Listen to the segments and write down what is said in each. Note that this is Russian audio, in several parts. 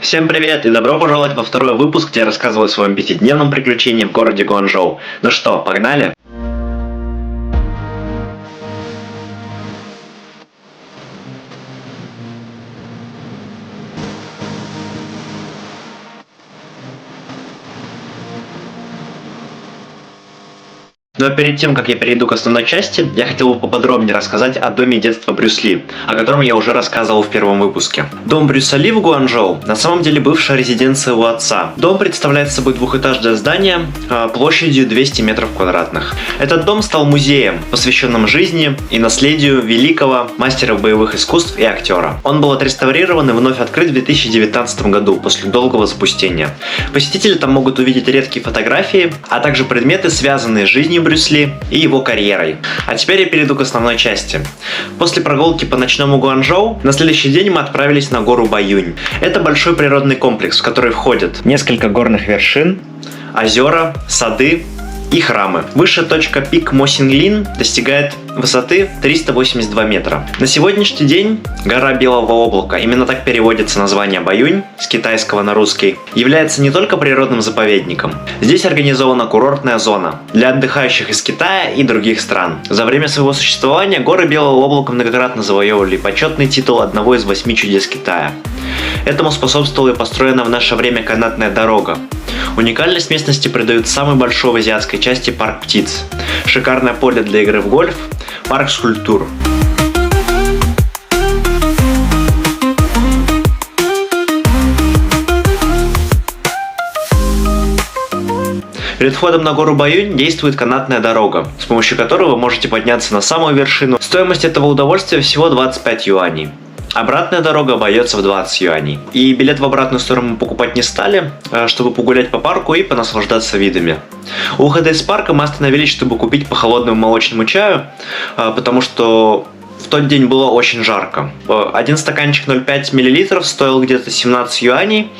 Всем привет и добро пожаловать во второй выпуск, где я рассказываю о своем пятидневном приключении в городе Гуанчжоу. Ну что, погнали? Но перед тем, как я перейду к основной части, я хотел бы поподробнее рассказать о доме детства Брюс Ли, о котором я уже рассказывал в первом выпуске. Дом Брюса Ли в Гуанчжоу на самом деле бывшая резиденция его отца. Дом представляет собой двухэтажное здание площадью 200 метров квадратных. Этот дом стал музеем, посвященным жизни и наследию великого мастера боевых искусств и актера. Он был отреставрирован и вновь открыт в 2019 году после долгого запустения. Посетители там могут увидеть редкие фотографии, а также предметы, связанные с жизнью Брюс Ли и его карьерой. А теперь я перейду к основной части. После прогулки по ночному Гуанчжоу на следующий день мы отправились на гору Баюнь. Это большой природный комплекс, в который входят несколько горных вершин, озера, сады и храмы. Высшая точка пик Мо Синглин достигает высоты 382 метра. На сегодняшний день гора Белого облака, именно так переводится название Баюнь с китайского на русский, является не только природным заповедником. Здесь организована курортная зона для отдыхающих из Китая и других стран. За время своего существования горы Белого облака многократно завоевывали почетный титул одного из 8 чудес Китая. Этому способствовала и построена в наше время канатная дорога. Уникальность местности придают самый большой в азиатской части парк птиц, шикарное поле для игры в гольф, парк скульптур. Перед входом на гору Баюнь действует канатная дорога, с помощью которой вы можете подняться на самую вершину. Стоимость этого удовольствия всего 25 юаней. Обратная дорога обойдется в 20 юаней. И билет в обратную сторону мы покупать не стали, чтобы погулять по парку и понаслаждаться видами. У выхода из парка мы остановились, чтобы купить по холодному молочному чаю, потому что в тот день было очень жарко. Один стаканчик 0,5 мл стоил где-то 17 юаней.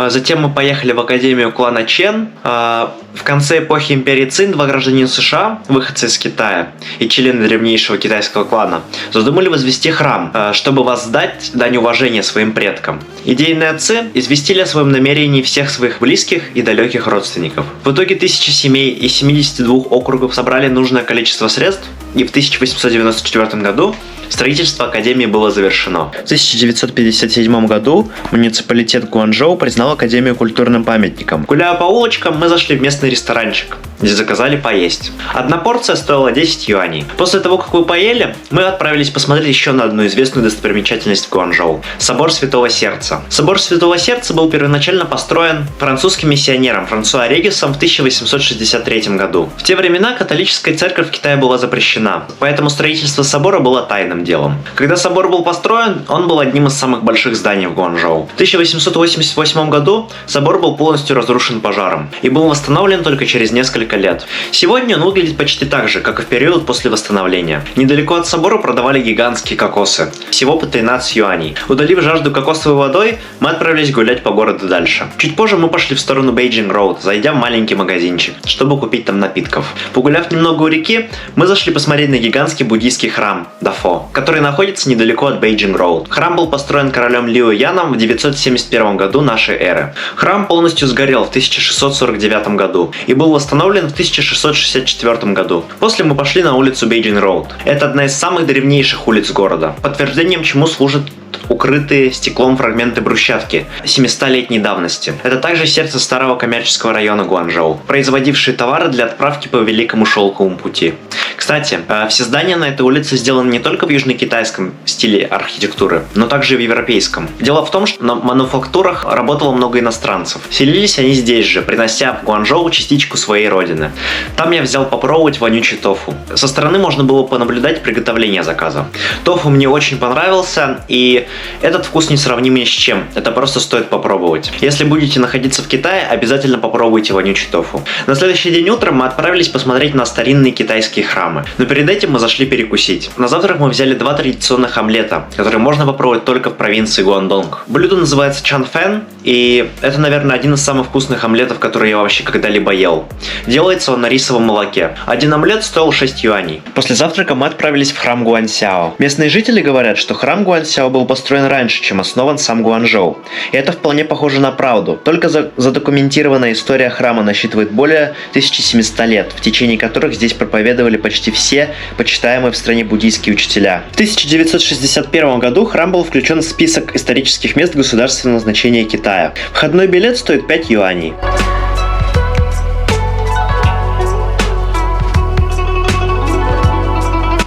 Затем мы поехали в Академию клана Чен. В конце эпохи империи Цин два гражданина США, выходцы из Китая и члены древнейшего китайского клана, задумали возвести храм, чтобы воздать дань уважения своим предкам. Идейные отцы известили о своем намерении всех своих близких и далеких родственников. В итоге 1000 семей и 72 округов собрали нужное количество средств, и в 1894 году строительство Академии было завершено. В 1957 году муниципалитет Гуанчжоу признал Академию культурным памятником. Гуляя по улочкам, мы зашли в местный ресторанчик, где заказали поесть. Одна порция стоила 10 юаней. После того, как вы поели, мы отправились посмотреть еще на одну известную достопримечательность в Гуанчжоу – Собор Святого Сердца. Собор Святого Сердца был первоначально построен французским миссионером Франсуа Регисом в 1863 году. В те времена католическая церковь в Китае была запрещена, поэтому строительство собора было тайным делом. Когда собор был построен, он был одним из самых больших зданий в Гуанчжоу. В 1888 году собор был полностью разрушен пожаром и был восстановлен только через несколько лет. Сегодня он выглядит почти так же, как и в период после восстановления. Недалеко от собора продавали гигантские кокосы, всего по 13 юаней. Удалив жажду кокосовой водой, мы отправились гулять по городу дальше. Чуть позже мы пошли в сторону Бейджинг Роуд, зайдя в маленький магазинчик, чтобы купить там напитков. Погуляв немного у реки, мы зашли посмотреть на гигантский буддийский храм Дафо, который находится недалеко от Бейджинг Роуд. Храм был построен королем Лиу Яном в 971 году нашей эры. Храм полностью сгорел в 1649 году и был восстановлен в 1664 году. После мы пошли на улицу Бейджинг Роуд. Это одна из самых древнейших улиц города, подтверждением чему служит укрытые стеклом фрагменты брусчатки 700-летней давности. Это также сердце старого коммерческого района Гуанчжоу, производившие товары для отправки по Великому Шелковому пути. Кстати, все здания на этой улице сделаны не только в южно-китайском стиле архитектуры, но также и в европейском. Дело в том, что на мануфактурах работало много иностранцев. Селились они здесь же, принося в Гуанчжоу частичку своей родины. Там я взял попробовать вонючий тофу. Со стороны можно было понаблюдать приготовление заказа. Тофу мне очень понравился, и этот вкус несравним ни с чем. Это просто стоит попробовать. Если будете находиться в Китае, обязательно попробуйте вонючий тофу. На следующий день утром мы отправились посмотреть на старинные китайские храмы. Но перед этим мы зашли перекусить. На завтрак мы взяли два традиционных омлета, которые можно попробовать только в провинции Гуандонг. Блюдо называется Чан Фэн, и это, наверное, один из самых вкусных омлетов, которые я вообще когда-либо ел. Делается он на рисовом молоке. Один омлет стоил 6 юаней. После завтрака мы отправились в храм Гуаньсяо. Местные жители говорят, что храм Гуаньсяо был построен раньше, чем основан сам Гуанчжоу. И это вполне похоже на правду. Только задокументированная история храма насчитывает более 1700 лет, в течение которых здесь проповедовали почти все почитаемые в стране буддийские учителя. В 1961 году храм был включен в список исторических мест государственного значения Китая. Входной билет стоит 5 юаней.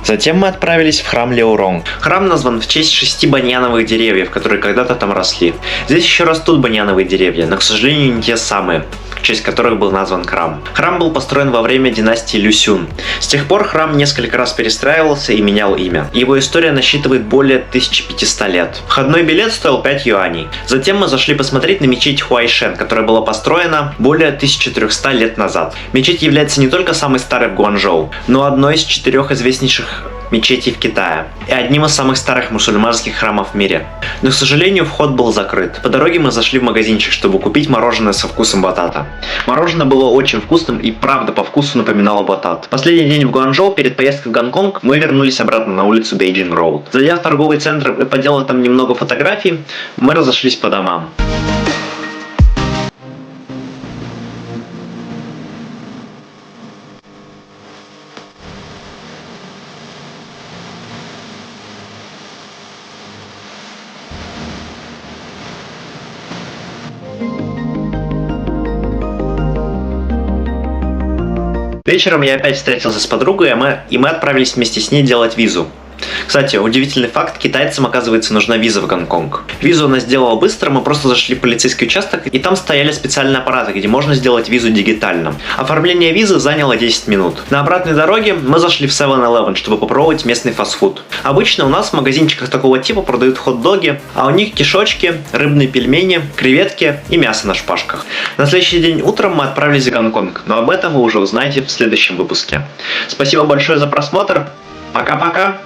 Затем мы отправились в храм Ляорong. Храм назван в честь 6 баньяновых деревьев, которые когда-то там росли. Здесь еще растут баньяновые деревья, но, к сожалению, не те самые, в честь которых был назван храм. Храм был построен во время династии Люсюн. С тех пор храм несколько раз перестраивался и менял имя. Его история насчитывает более 1500 лет. Входной билет стоил 5 юаней. Затем мы зашли посмотреть на мечеть Хуайшэн, которая была построена более 1300 лет назад. Мечеть является не только самой старой в Гуанчжоу, но одной из 4 известнейших мечетей в Китае и одним из самых старых мусульманских храмов в мире. Но, к сожалению, вход был закрыт. По дороге мы зашли в магазинчик, чтобы купить мороженое со вкусом батата. Мороженое было очень вкусным и правда по вкусу напоминало батат. Последний день в Гуанчжоу перед поездкой в Гонконг мы вернулись обратно на улицу Бейджинг Роуд. Зайдя в торговый центр и поделав там немного фотографий, мы разошлись по домам. Вечером я опять встретился с подругой, и мы отправились вместе с ней делать визу. Кстати, удивительный факт, китайцам, оказывается, нужна виза в Гонконг. Визу она сделала быстро, мы просто зашли в полицейский участок, и там стояли специальные аппараты, где можно сделать визу дигитально. Оформление визы заняло 10 минут. На обратной дороге мы зашли в 7-Eleven, чтобы попробовать местный фастфуд. Обычно у нас в магазинчиках такого типа продают хот-доги, а у них кишочки, рыбные пельмени, креветки и мясо на шпажках. На следующий день утром мы отправились в Гонконг, но об этом вы уже узнаете в следующем выпуске. Спасибо большое за просмотр. Пока-пока!